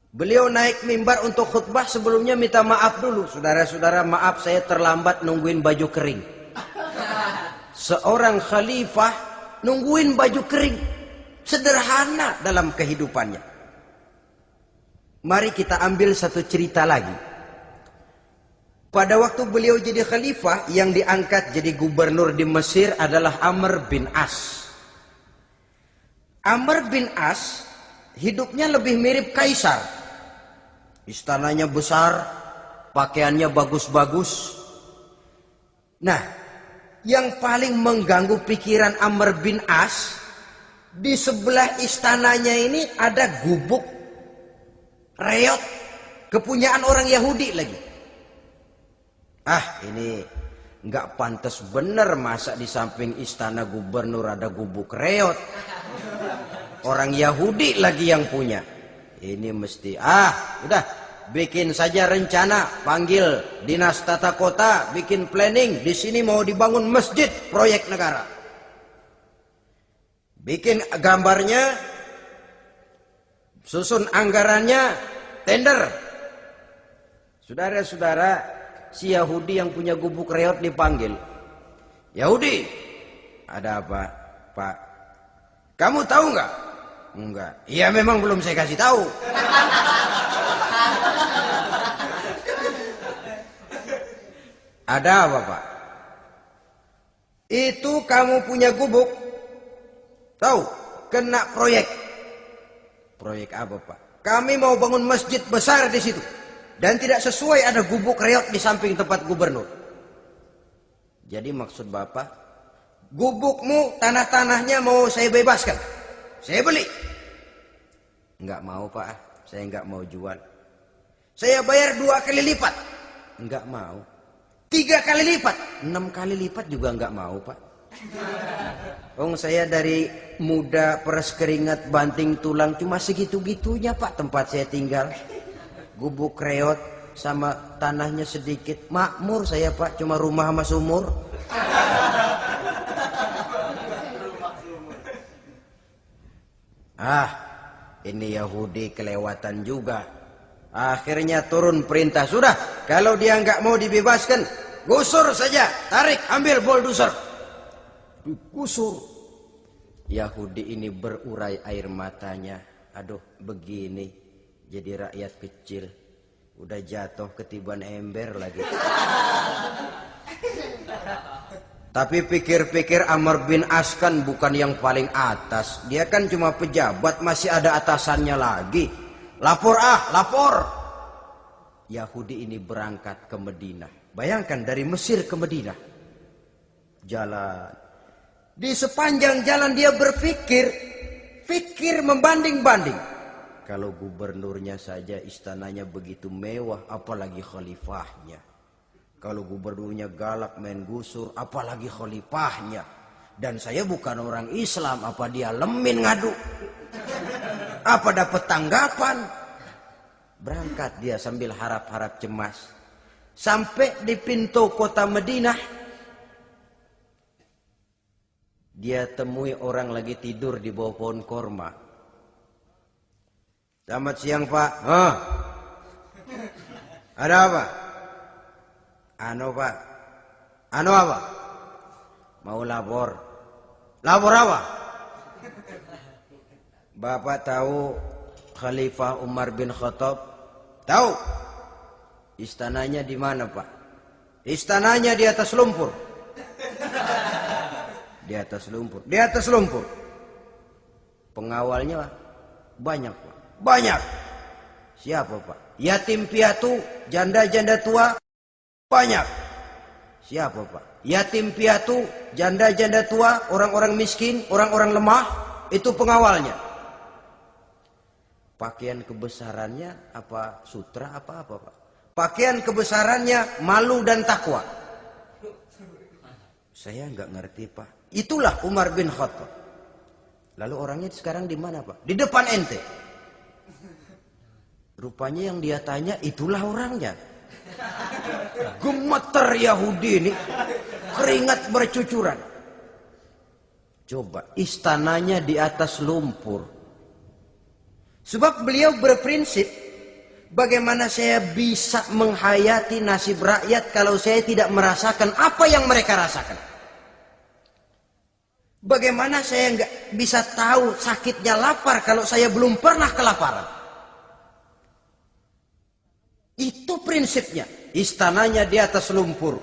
Beliau naik mimbar untuk khutbah, sebelumnya minta maaf dulu. Saudara-saudara, maaf saya terlambat nungguin baju kering. Seorang khalifah nungguin baju kering. Sederhana dalam kehidupannya. Mari kita ambil satu cerita lagi. Pada waktu beliau jadi khalifah, yang diangkat jadi gubernur di Mesir adalah Amr bin As. Amr bin As hidupnya lebih mirip kaisar. Istananya besar, pakaiannya bagus-bagus. Nah, yang paling mengganggu pikiran Amr bin As, di sebelah istananya ini ada gubuk reot, kepunyaan orang Yahudi lagi. Ini nggak pantas bener, masa di samping istana gubernur ada gubuk reot. Orang Yahudi lagi yang punya. Ini mesti udah bikin saja rencana, panggil dinas tata kota, bikin planning. Di sini mau dibangun masjid, proyek negara. Bikin gambarnya, susun anggarannya, tender. Saudara-saudara, si Yahudi yang punya gubuk reot dipanggil. Yahudi, ada apa, Pak? Kamu tahu nggak? Enggak. Iya, memang belum saya kasih tahu. Ada apa, Pak? Itu kamu punya gubuk. Tahu? Kena proyek. Proyek apa, Pak? Kami mau bangun masjid besar di situ. Dan tidak sesuai ada gubuk reot di samping tempat gubernur. Jadi maksud Bapak, gubukmu, tanah-tanahnya mau saya bebaskan. Saya beli. Enggak mau, Pak. Saya enggak mau jual. Saya bayar 2 kali lipat. Enggak mau. 3 kali lipat. 6 kali lipat juga enggak mau, Pak. Saya dari muda peres keringat banting tulang cuma segitu-gitunya, Pak, tempat saya tinggal. Gubuk reot sama tanahnya sedikit. Makmur saya, Pak, cuma rumah sama sumur. Ini Yahudi kelewatan juga. Akhirnya turun perintah, sudah, kalau dia nggak mau dibebaskan, gusur saja, tarik, ambil bulldozer. Gusur. Yahudi ini berurai air matanya. Aduh, begini jadi rakyat kecil, udah jatuh ketiban ember lagi. Tapi pikir-pikir Amr bin As kan bukan yang paling atas. Dia kan cuma pejabat, masih ada atasannya lagi. Lapor lapor. Yahudi ini berangkat ke Madinah. Bayangkan dari Mesir ke Madinah. Jalan. Di sepanjang jalan dia berpikir. Pikir membanding-banding. Kalau gubernurnya saja istananya begitu mewah, apalagi khalifahnya. Kalau gubernurnya galak main gusur, apalagi khalifahnya. Dan saya bukan orang Islam, apa dia lemin ngadu? Apa dapat tanggapan? Berangkat dia sambil harap-harap cemas. Sampai di pintu kota Madinah, dia temui orang lagi tidur di bawah pohon korma. Selamat siang Pak. Ada apa? Anu Pak. Anu apa? Mau lapor. Lapor apa? Bapak tahu Khalifah Umar bin Khattab? Tahu. Istananya di mana Pak? Istananya di atas lumpur. Di atas lumpur. Di atas lumpur. Pengawalnya banyak Pak. Banyak. Siapa Pak? Yatim piatu, janda-janda tua, banyak. Siapa Pak? Yatim piatu, janda-janda tua, orang-orang miskin, orang-orang lemah, itu pengawalnya. Pakaian kebesarannya apa sutra apa Pak? Pakaian kebesarannya malu dan takwa. Saya nggak ngerti Pak. Itulah Umar bin Khattab. Lalu orangnya sekarang di mana Pak? Di depan ente. Rupanya yang dia tanya itulah orangnya. Gemeter Yahudi ini, keringat bercucuran. Coba, istananya di atas lumpur. Sebab beliau berprinsip, bagaimana saya bisa menghayati nasib rakyat kalau saya tidak merasakan apa yang mereka rasakan. Bagaimana saya nggak bisa tahu sakitnya lapar kalau saya belum pernah kelaparan. Itu prinsipnya. Istananya di atas lumpur.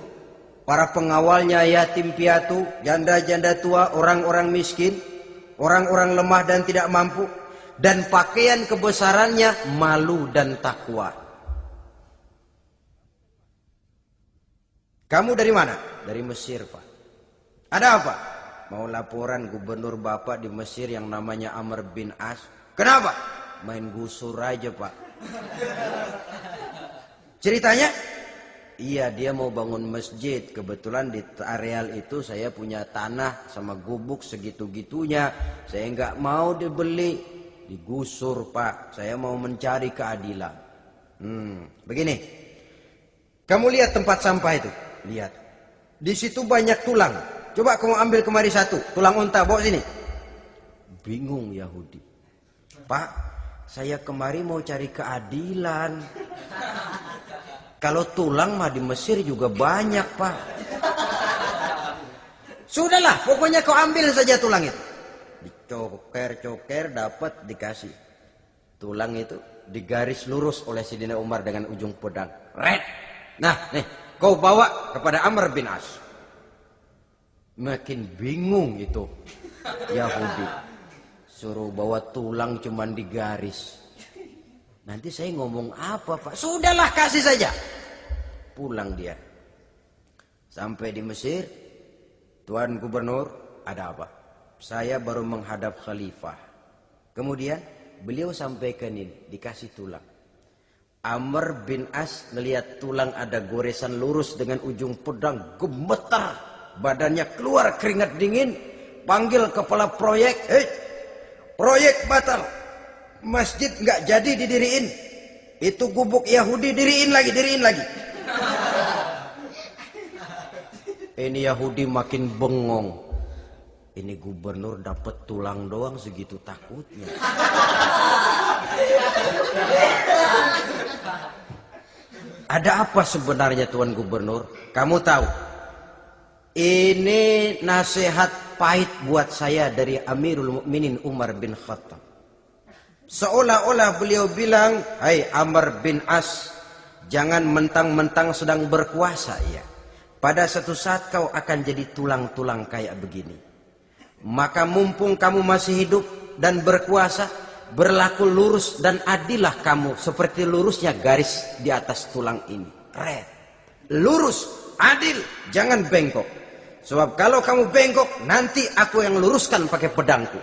Para pengawalnya yatim piatu, janda-janda tua, orang-orang miskin, orang-orang lemah dan tidak mampu. Dan pakaian kebesarannya malu dan takwa. Kamu dari mana? Dari Mesir Pak. Ada apa? Mau laporan gubernur Bapak di Mesir yang namanya Amr bin As. Kenapa? Main gusur aja Pak. Ceritanya, iya dia mau bangun masjid. Kebetulan di areal itu saya punya tanah sama gubuk segitu-gitunya. Saya nggak mau dibeli, digusur Pak. Saya mau mencari keadilan. Begini, kamu lihat tempat sampah itu. Lihat, di situ banyak tulang. Coba kamu ambil kemari satu, tulang unta, bawa sini. Bingung Yahudi. Pak, saya kemari mau cari keadilan. Kalau tulang mah di Mesir juga banyak Pak. Sudahlah, pokoknya kau ambil saja tulang itu. Dicoker-coker dapat dikasih. Tulang itu digaris lurus oleh Sidina Umar dengan ujung pedang. Red. Nah, nih, kau bawa kepada Amr bin As. Makin bingung itu Yahudi. Suruh bawa tulang cuman digaris. Nanti saya ngomong apa Pak? Sudahlah kasih saja. Pulang dia. Sampai di Mesir. Tuan Gubernur, ada apa? Saya baru menghadap khalifah. Kemudian beliau sampaikan ini. Dikasih tulang. Amr bin As ngelihat tulang ada goresan lurus dengan ujung pedang. Gemetar. Badannya keluar keringat dingin. Panggil kepala proyek. Proyek batal. Masjid nggak jadi didiriin. Itu gubuk Yahudi diriin lagi. Ini Yahudi makin bengong. Ini gubernur dapat tulang doang segitu takutnya. Ada apa sebenarnya Tuan Gubernur? Kamu tahu? Ini nasihat pahit buat saya dari Amirul Mukminin Umar bin Khattab. Seolah-olah beliau bilang, hai Amr bin As, jangan mentang-mentang sedang berkuasa ya. Pada suatu saat kau akan jadi tulang-tulang kayak begini. Maka mumpung kamu masih hidup dan berkuasa, berlaku lurus dan adillah kamu seperti lurusnya garis di atas tulang ini. Red. Lurus, adil, jangan bengkok. Sebab kalau kamu bengkok, nanti aku yang luruskan pakai pedangku.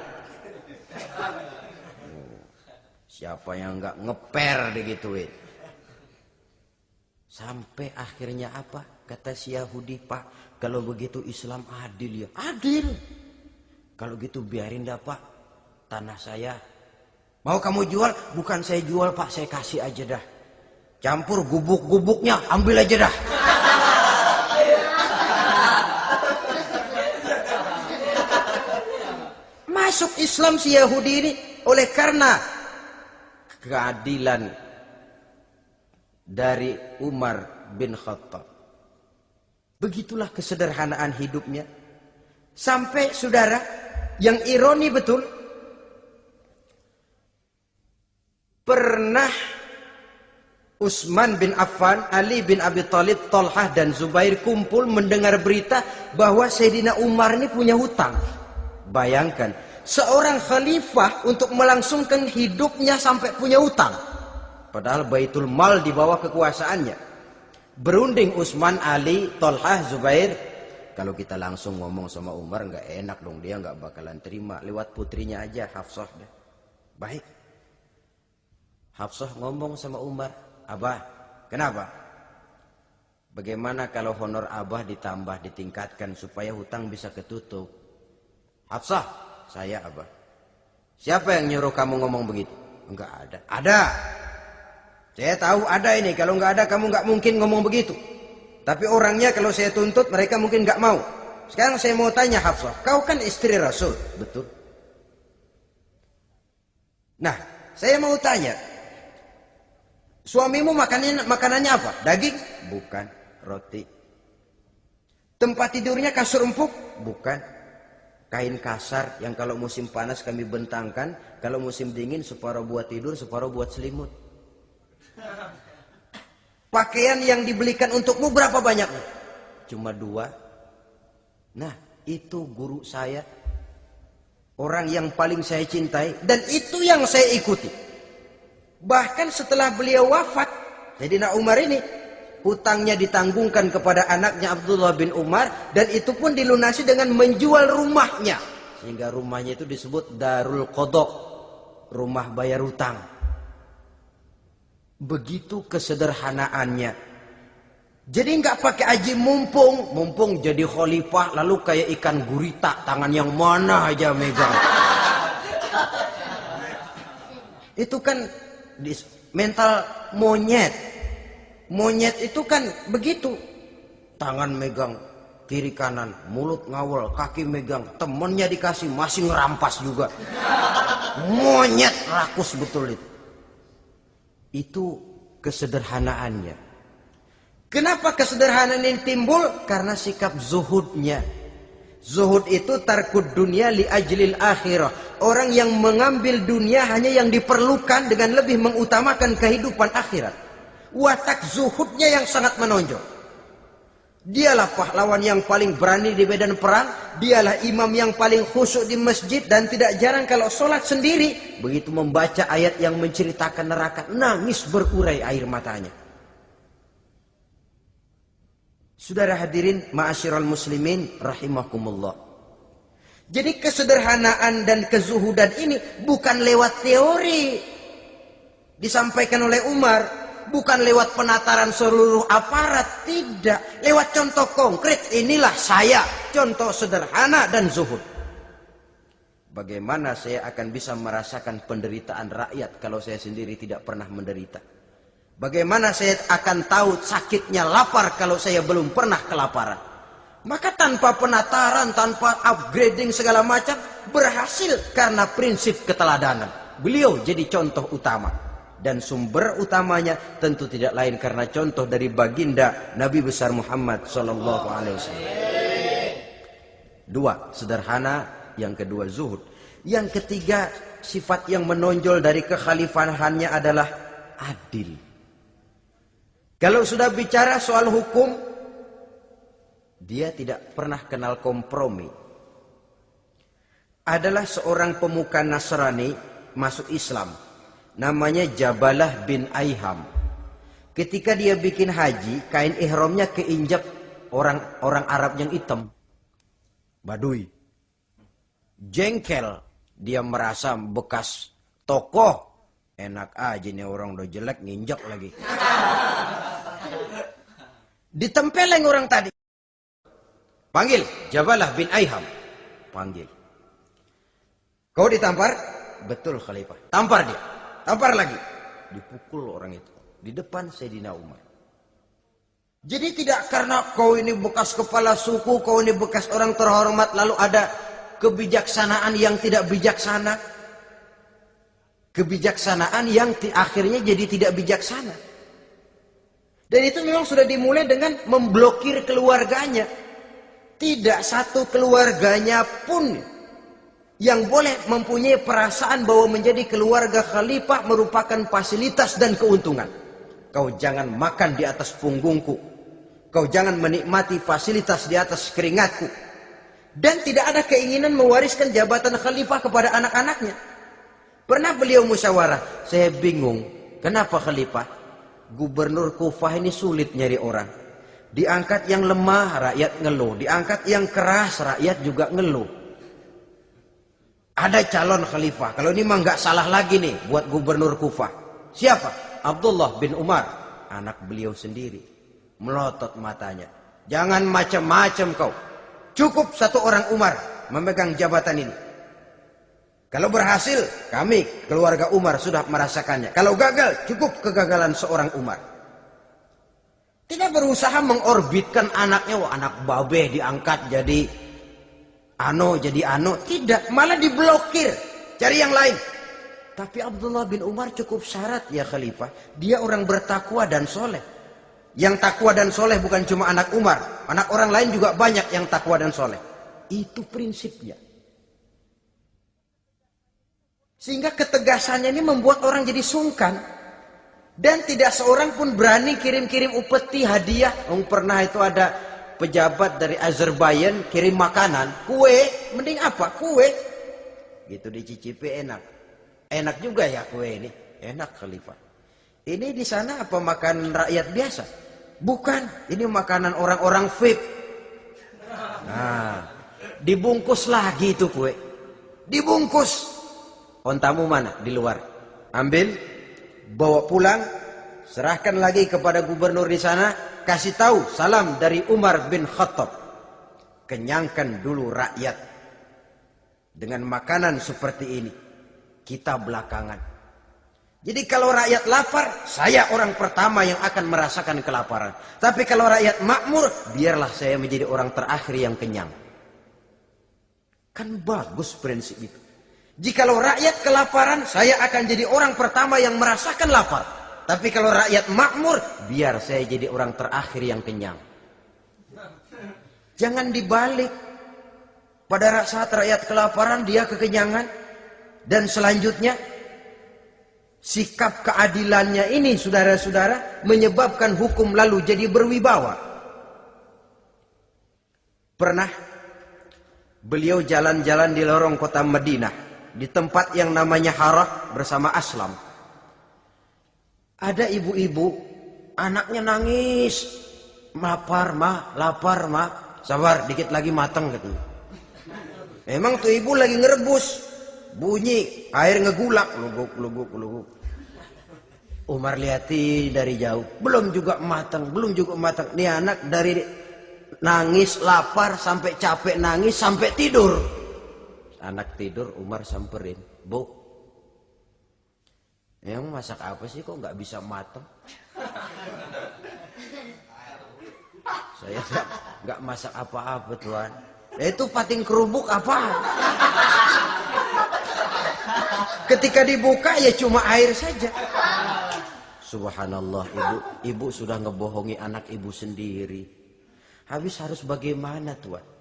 Siapa yang nggak ngeper digituin? Sampai akhirnya apa? Kata si Yahudi, Pak, kalau begitu Islam adil ya. Adil. Kalau gitu biarin dah Pak, tanah saya. Mau kamu jual? Bukan saya jual Pak, saya kasih aja dah. Campur gubuk-gubuknya, ambil aja dah. Masuk Islam si Yahudi ini oleh karena keadilan dari Umar bin Khattab. Begitulah kesederhanaan hidupnya. Sampai saudara, yang ironi betul, pernah Utsman bin Affan, Ali bin Abi Thalib, Thalhah dan Zubair kumpul mendengar berita bahwa Sayyidina Umar ini punya hutang. Bayangkan, seorang khalifah untuk melangsungkan hidupnya sampai punya hutang. Padahal Baitul Mal di bawah kekuasaannya. Berunding Utsman, Ali, Thalhah, Zubair. Kalau kita langsung ngomong sama Umar nggak enak dong, dia nggak bakalan terima. Lewat putrinya aja, Hafsah deh. Baik. Hafsah ngomong sama Umar, Abah, kenapa? Bagaimana kalau honor Abah ditambah, ditingkatkan supaya hutang bisa ketutup? Hafsah, saya Abah. Siapa yang nyuruh kamu ngomong begitu? Enggak ada. Ada. Saya tahu ada ini. Kalau enggak ada kamu enggak mungkin ngomong begitu. Tapi orangnya kalau saya tuntut mereka mungkin enggak mau. Sekarang saya mau tanya Hafsah. Kau kan istri Rasul. Betul. Nah, saya mau tanya. Suamimu makanannya apa? Daging? Bukan. Roti. Tempat tidurnya kasur empuk? Bukan. Kain kasar yang kalau musim panas kami bentangkan, kalau musim dingin separuh buat tidur, separuh buat selimut. Pakaian yang dibelikan untukmu berapa banyaknya? Cuma 2. Nah, itu guru saya. Orang yang paling saya cintai dan itu yang saya ikuti. Bahkan setelah beliau wafat, Sayyidina Umar ini hutangnya ditanggungkan kepada anaknya Abdullah bin Umar dan itu pun dilunasi dengan menjual rumahnya. Sehingga rumahnya itu disebut Darul Qadha, rumah bayar hutang. Begitu kesederhanaannya. Jadi nggak pakai aji mumpung jadi khalifah lalu kayak ikan gurita, tangan yang mana aja megang. Itu kan mental monyet. Monyet itu kan begitu. Tangan megang kiri kanan, mulut ngawal, kaki megang, temennya dikasih masih ngerampas juga. Monyet rakus betul itu. Itu kesederhanaannya. Kenapa kesederhanaan ini timbul? Karena sikap zuhudnya. Zuhud itu tarkud dunia li ajlil akhirah. Orang yang mengambil dunia hanya yang diperlukan dengan lebih mengutamakan kehidupan akhirat. Watak zuhudnya yang sangat menonjol. Dialah pahlawan yang paling berani di medan perang. Dialah imam yang paling khusyuk di masjid. Dan tidak jarang kalau sholat sendiri, begitu membaca ayat yang menceritakan neraka, nangis berurai air matanya. Saudara hadirin ma'asyiral muslimin rahimakumullah. Jadi kesederhanaan dan kezuhudan ini bukan lewat teori disampaikan oleh Umar. Bukan lewat penataran seluruh aparat, tidak. Lewat contoh konkret, inilah saya, contoh sederhana dan zuhud. Bagaimana saya akan bisa merasakan penderitaan rakyat kalau saya sendiri tidak pernah menderita? Bagaimana saya akan tahu sakitnya lapar kalau saya belum pernah kelaparan? Maka tanpa penataran, tanpa upgrading segala macam, berhasil karena prinsip keteladanan. Beliau jadi contoh utama. Dan sumber utamanya tentu tidak lain karena contoh dari baginda Nabi besar Muhammad sallallahu alaihi wasallam. 2, sederhana, yang kedua zuhud. Yang ketiga, sifat yang menonjol dari kekhalifahannya adalah adil. Kalau sudah bicara soal hukum, dia tidak pernah kenal kompromi. Adalah seorang pemuka Nasrani masuk Islam. Namanya Jabalah bin Aiham. Ketika dia bikin haji, kain ihramnya keinjak orang Arab yang hitam. Badui. Jengkel. Dia merasa bekas tokoh. Enak aja nih orang udah jelek nginjak lagi. Ditempeleng orang tadi. Panggil, Jabalah bin Aiham. Panggil. Kau ditampar? Betul Khalifah. Tampar dia. Tampar lagi. Dipukul orang itu. Di depan Sayyidina Umar. Jadi tidak karena kau ini bekas kepala suku, kau ini bekas orang terhormat, lalu ada kebijaksanaan yang tidak bijaksana. Kebijaksanaan yang akhirnya jadi tidak bijaksana. Dan itu memang sudah dimulai dengan memblokir keluarganya. Tidak satu keluarganya pun yang boleh mempunyai perasaan bahwa menjadi keluarga khalifah merupakan fasilitas dan keuntungan. Kau jangan makan di atas punggungku. Kau jangan menikmati fasilitas di atas keringatku. Dan tidak ada keinginan mewariskan jabatan khalifah kepada anak-anaknya. Pernah beliau musyawarah, saya bingung, kenapa khalifah? Gubernur Kufah ini sulit nyari orang. Diangkat yang lemah, rakyat ngeluh. Diangkat yang keras, rakyat juga ngeluh. Ada calon khalifah. Kalau ini mah nggak salah lagi nih buat gubernur Kufah. Siapa? Abdullah bin Umar. Anak beliau sendiri. Melotot matanya. Jangan macam-macam kau. Cukup satu orang Umar memegang jabatan ini. Kalau berhasil, kami keluarga Umar sudah merasakannya. Kalau gagal, cukup kegagalan seorang Umar. Tidak berusaha mengorbitkan anaknya, wah anak babe diangkat jadi ano. Tidak, malah diblokir. Cari yang lain. Tapi Abdullah bin Umar cukup syarat ya khalifah. Dia orang bertakwa dan soleh. Yang takwa dan soleh bukan cuma anak Umar. Anak orang lain juga banyak yang takwa dan soleh. Itu prinsipnya. Sehingga ketegasannya ini membuat orang jadi sungkan. Dan tidak seorang pun berani kirim-kirim upeti hadiah. Pernah itu ada pejabat dari Azerbaijan kirim makanan. Kue, mending apa? Kue. Gitu dicicipi enak. Enak juga ya kue ini. Enak khalifah. Ini di sana apa makan rakyat biasa? Bukan. Ini makanan orang-orang VIP. Nah, dibungkus lagi itu kue. Dibungkus. Ontamu mana? Di luar. Ambil. Bawa pulang, serahkan lagi kepada gubernur di sana, kasih tahu salam dari Umar bin Khattab. Kenyangkan dulu rakyat dengan makanan seperti ini. Kita belakangan. Jadi kalau rakyat lapar, saya orang pertama yang akan merasakan kelaparan. Tapi kalau rakyat makmur, biarlah saya menjadi orang terakhir yang kenyang. Kan bagus prinsip itu. Jikalau rakyat kelaparan, saya akan jadi orang pertama yang merasakan lapar. Tapi kalau rakyat makmur, biar saya jadi orang terakhir yang kenyang. Jangan dibalik. Pada saat rakyat kelaparan, dia kekenyangan. Dan selanjutnya, sikap keadilannya ini, saudara-saudara, menyebabkan hukum lalu jadi berwibawa. Pernah beliau jalan-jalan di lorong kota Madinah. Di tempat yang namanya Harah bersama Aslam. Ada ibu-ibu, anaknya nangis. Lapar ma. Sabar, dikit lagi matang gitu. Memang tuh ibu lagi ngerebus. Bunyi, air ngegulak. Luguk. Umar lihati dari jauh. Belum juga matang. Nih anak dari nangis, lapar, sampai capek nangis, sampai tidur. Anak tidur, Umar samperin. Bu, yang masak apa sih kok nggak bisa matang? Saya nggak masak apa-apa tuan. Itu pating kerubuk apa? Ketika dibuka ya cuma air saja. Subhanallah, ibu sudah ngebohongi anak ibu sendiri. Habis harus bagaimana tuan?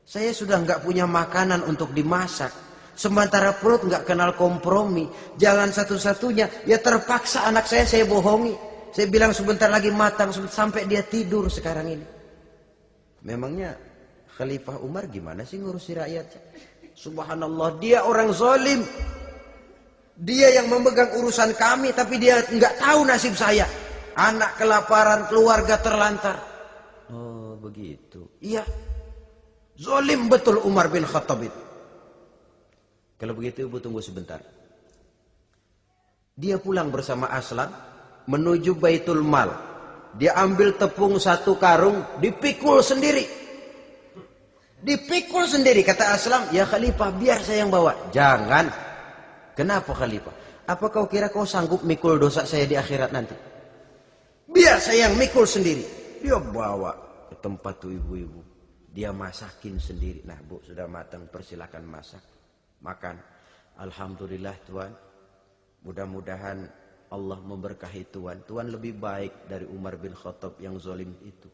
Saya sudah nggak punya makanan untuk dimasak. Sementara perut nggak kenal kompromi. Jalan satu-satunya, ya terpaksa anak saya bohongi. Saya bilang sebentar lagi matang, sampai dia tidur sekarang ini. Memangnya Khalifah Umar gimana sih ngurusi rakyat? Subhanallah, dia orang zalim. Dia yang memegang urusan kami, tapi dia nggak tahu nasib saya. Anak kelaparan, keluarga terlantar. Oh begitu. Iya. Zalim betul Umar bin Khattab itu. Kalau begitu ibu tunggu sebentar. Dia pulang bersama Aslam menuju Baitul Mal. Dia ambil tepung 1 karung, dipikul sendiri. Dipikul sendiri. Kata Aslam, ya Khalifah biar saya yang bawa. Jangan. Kenapa Khalifah? Apa kau kira kau sanggup mikul dosa saya di akhirat nanti? Biar saya yang mikul sendiri. Dia bawa ke tempat tuh ibu-ibu. Dia masakin sendiri. Nah Bu, sudah matang, persilakan masak. Makan. Alhamdulillah Tuan. Mudah-mudahan Allah memberkahi Tuan. Tuan lebih baik dari Umar bin Khattab yang zalim itu.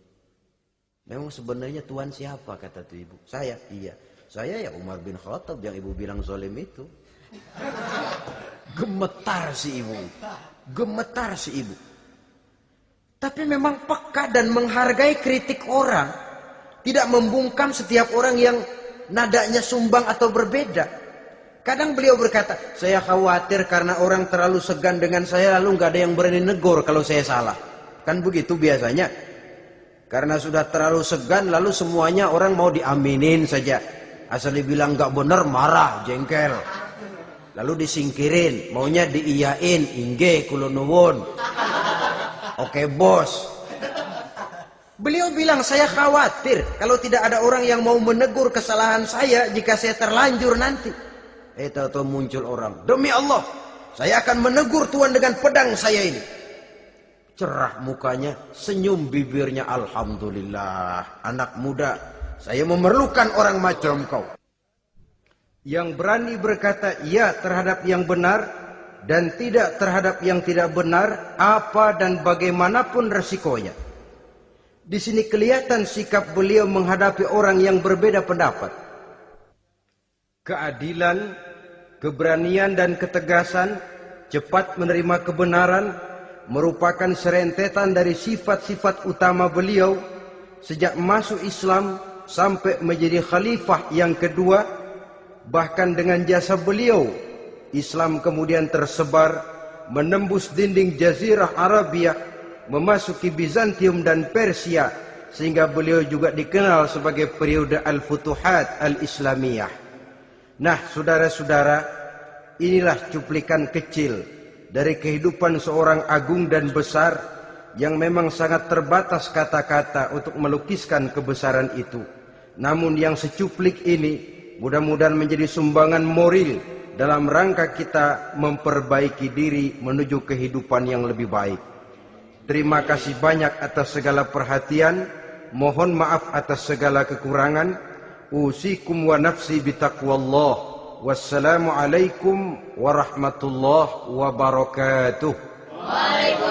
Memang sebenarnya Tuan siapa, kata tuh ibu? Saya. Iya. Saya ya Umar bin Khattab yang ibu bilang zalim itu. Gemetar si ibu. Gemetar si ibu. Tapi memang peka dan menghargai kritik orang. Tidak membungkam setiap orang yang nadanya sumbang atau berbeda. Kadang beliau berkata, saya khawatir karena orang terlalu segan dengan saya lalu nggak ada yang berani negor kalau saya salah. Kan begitu biasanya. Karena sudah terlalu segan lalu semuanya orang mau diaminin saja. Asal dibilang nggak benar marah, jengkel. Lalu disingkirin, maunya diiyain, ingge kulonuwun. Oke bos. Beliau bilang saya khawatir kalau tidak ada orang yang mau menegur kesalahan saya jika saya terlanjur nanti. Tahu-tahu muncul orang. Demi Allah, saya akan menegur Tuan dengan pedang saya ini. Cerah mukanya, senyum bibirnya. Alhamdulillah, anak muda, saya memerlukan orang macam kau. Yang berani berkata ya terhadap yang benar dan tidak terhadap yang tidak benar, apa dan bagaimanapun resikonya. Di sini kelihatan sikap beliau menghadapi orang yang berbeda pendapat. Keadilan, keberanian dan ketegasan, cepat menerima kebenaran, merupakan serentetan dari sifat-sifat utama beliau sejak masuk Islam sampai menjadi khalifah yang kedua. Bahkan dengan jasa beliau, Islam kemudian tersebar, menembus dinding Jazirah Arabia, memasuki Bizantium dan Persia, sehingga beliau juga dikenal sebagai periode Al-Futuhat Al-Islamiyah. Nah, saudara-saudara, inilah cuplikan kecil dari kehidupan seorang agung dan besar yang memang sangat terbatas kata-kata untuk melukiskan kebesaran itu. Namun yang secuplik ini mudah-mudahan menjadi sumbangan moral dalam rangka kita memperbaiki diri menuju kehidupan yang lebih baik. Terima kasih banyak atas segala perhatian. Mohon maaf atas segala kekurangan. Usikum wa nafsi bitaqwallah. Wassalamualaikum warahmatullahi wabarakatuh. Waalaikumsalam.